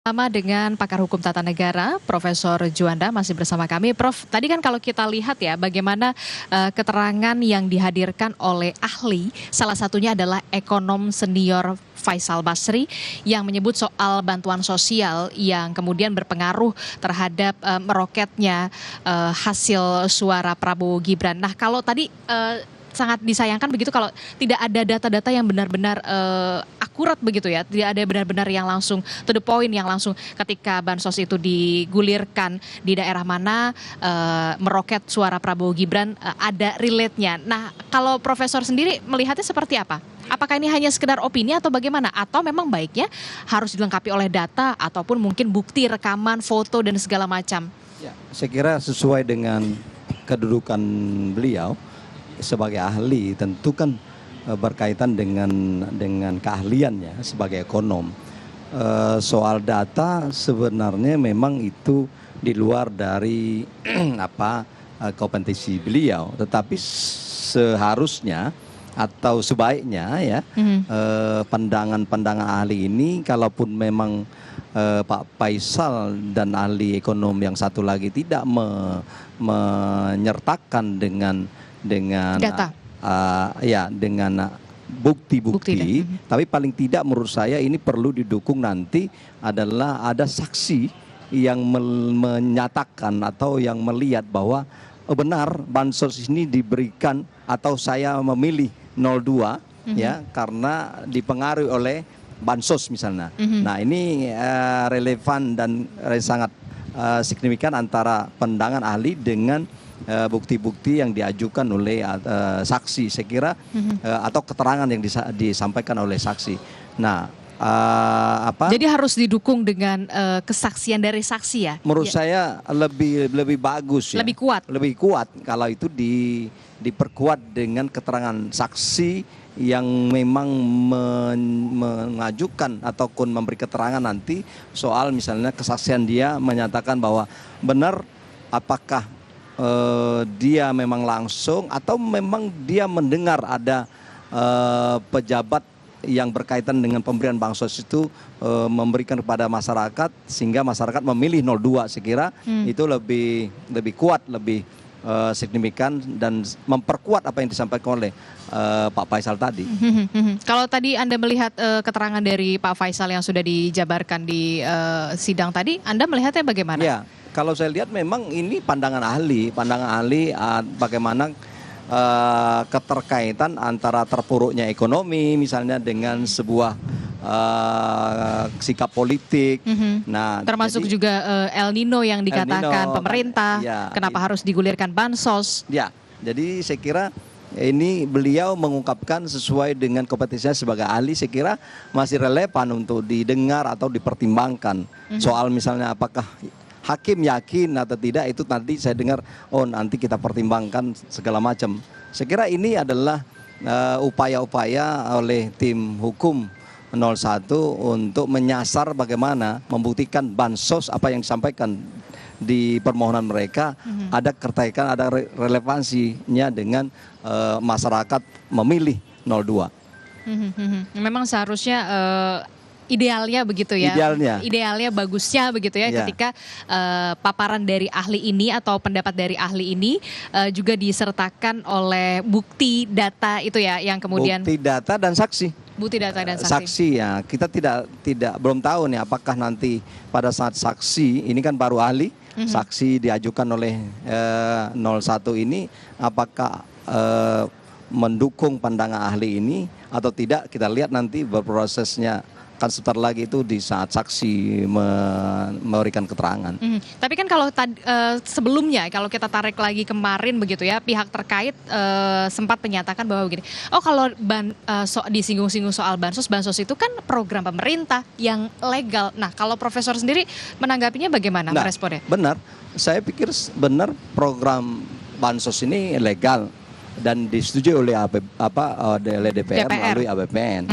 Sama dengan pakar hukum tata negara, Profesor Juanda masih bersama kami. Prof, tadi kan kalau kita lihat ya bagaimana keterangan yang dihadirkan oleh ahli, salah satunya adalah ekonom senior Faisal Basri yang menyebut soal bantuan sosial yang kemudian berpengaruh terhadap meroketnya hasil suara Prabowo Gibran. Nah, kalau tadi sangat disayangkan begitu kalau tidak ada data-data yang benar-benar akurat begitu ya, tidak ada benar-benar yang langsung to the point, yang langsung ketika bansos itu digulirkan di daerah mana meroket suara Prabowo Gibran ada relate-nya. Nah, kalau Profesor sendiri melihatnya seperti apa? Apakah ini hanya sekedar opini atau bagaimana? Atau memang baiknya harus dilengkapi oleh data ataupun mungkin bukti rekaman, foto dan segala macam? Ya, saya kira sesuai dengan kedudukan beliau sebagai ahli, tentu kan berkaitan dengan keahliannya sebagai ekonom. Soal data sebenarnya memang itu di luar dari kompetensi beliau, tetapi seharusnya atau sebaiknya ya pandangan-pandangan ahli ini, kalaupun memang Pak Faisal dan ahli ekonom yang satu lagi tidak menyertakan dengan data, dengan bukti-bukti, tapi paling tidak menurut saya ini perlu didukung nanti adalah ada saksi yang menyatakan atau yang melihat bahwa benar bansos ini diberikan atau saya memilih 02 ya karena dipengaruhi oleh bansos misalnya. Nah, ini relevan dan sangat signifikan antara pandangan ahli dengan bukti-bukti yang diajukan oleh saksi, saya kira, atau keterangan yang disampaikan oleh saksi. Nah, jadi harus didukung dengan kesaksian dari saksi ya? Menurut saya lebih bagus ya. Lebih kuat kalau itu diperkuat dengan keterangan saksi yang memang mengajukan ataupun memberi keterangan nanti soal misalnya kesaksian dia menyatakan bahwa benar apakah dia memang langsung atau memang dia mendengar ada pejabat yang berkaitan dengan pemberian bansos itu memberikan kepada masyarakat sehingga masyarakat memilih 02. Saya kira itu lebih kuat, lebih signifikan dan memperkuat apa yang disampaikan oleh Pak Faisal tadi. Kalau tadi Anda melihat keterangan dari Pak Faisal yang sudah dijabarkan di sidang tadi, Anda melihatnya bagaimana? Ya, kalau saya lihat memang ini pandangan ahli bagaimana keterkaitan antara terpuruknya ekonomi misalnya dengan sebuah sikap politik. Nah, termasuk juga El Nino yang dikatakan pemerintah, kenapa harus digulirkan bansos? Ya, jadi saya kira ini beliau mengungkapkan sesuai dengan kompetensinya sebagai ahli, saya kira masih relevan untuk didengar atau dipertimbangkan. Soal misalnya apakah hakim yakin atau tidak, itu nanti saya dengar, nanti kita pertimbangkan segala macam. Saya kira ini adalah upaya-upaya oleh tim hukum 01 untuk menyasar bagaimana membuktikan bansos apa yang disampaikan di permohonan mereka ada keterkaitan, ada relevansinya dengan masyarakat memilih 02. Memang seharusnya idealnya begitu ya, idealnya bagusnya begitu ya, ketika paparan dari ahli ini atau pendapat dari ahli ini juga disertakan oleh bukti data itu ya, yang kemudian bukti data dan saksi. Bukti data dan saksi. Saksi ya, kita belum tahu nih apakah nanti pada saat saksi ini kan baru ahli, saksi diajukan oleh 01 ini apakah mendukung pandangan ahli ini atau tidak, kita lihat nanti berprosesnya kan sebentar lagi itu di saat saksi memberikan keterangan. Tapi kan kalau sebelumnya kalau kita tarik lagi kemarin begitu ya, pihak terkait sempat menyatakan bahwa begini, kalau disinggung-singgung soal bansos itu kan program pemerintah yang legal. Nah, kalau Profesor sendiri menanggapinya bagaimana responnya? Benar, saya pikir benar program bansos ini legal dan disetujui oleh DPR melalui APBN.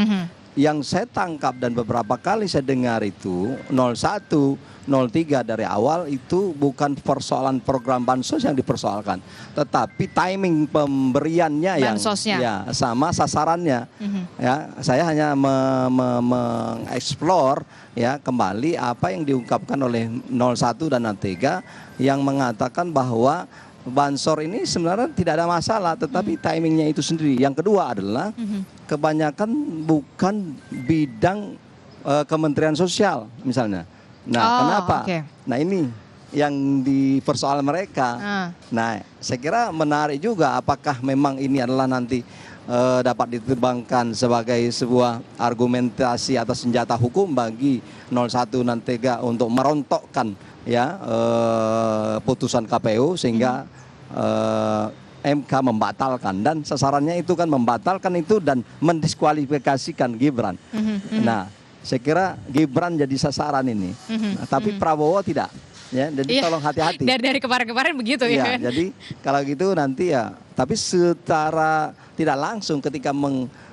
yang saya tangkap dan beberapa kali saya dengar itu 01, 03 dari awal itu bukan persoalan program bansos yang dipersoalkan, tetapi timing pemberiannya bansosnya. ya sama sasarannya. Ya, saya hanya mengeksplor ya kembali apa yang diungkapkan oleh 01 dan 03 yang mengatakan bahwa bansor ini sebenarnya tidak ada masalah, tetapi timingnya itu sendiri. Yang kedua adalah kebanyakan bukan bidang Kementerian Sosial misalnya. Nah, kenapa? Okay. Nah, ini yang dipersoal mereka. Nah, saya kira menarik juga apakah memang ini adalah nanti dapat diterbangkan sebagai sebuah argumentasi atau senjata hukum bagi 01 dan 03 untuk merontokkan ya putusan KPU sehingga MK membatalkan, dan sasarannya itu kan membatalkan itu dan mendiskualifikasikan Gibran. Nah, saya kira Gibran jadi sasaran ini, tapi Prabowo tidak. Ya, jadi tolong hati-hati. Dari kemarin-kemarin begitu ya. Jadi kalau gitu nanti ya, tapi secara tidak langsung ketika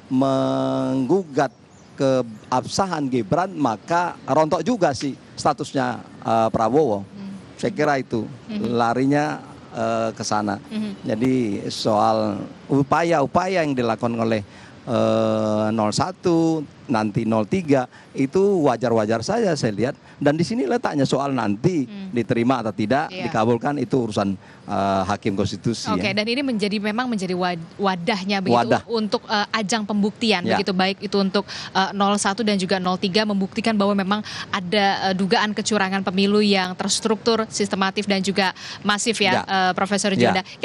menggugat keabsahan Gibran, maka rontok juga sih statusnya Prabowo. Saya kira itu larinya ke sana. Jadi soal upaya-upaya yang dilakukan oleh 01 nanti 03 itu wajar-wajar saja saya lihat, dan di sini letaknya soal nanti diterima atau tidak dikabulkan itu urusan hakim konstitusi. Oke, dan ini memang menjadi wadahnya begitu untuk ajang pembuktian begitu, baik itu untuk 01 dan juga 03 membuktikan bahwa memang ada dugaan kecurangan pemilu yang terstruktur, sistematif dan juga masif ya, Profesor Juanda.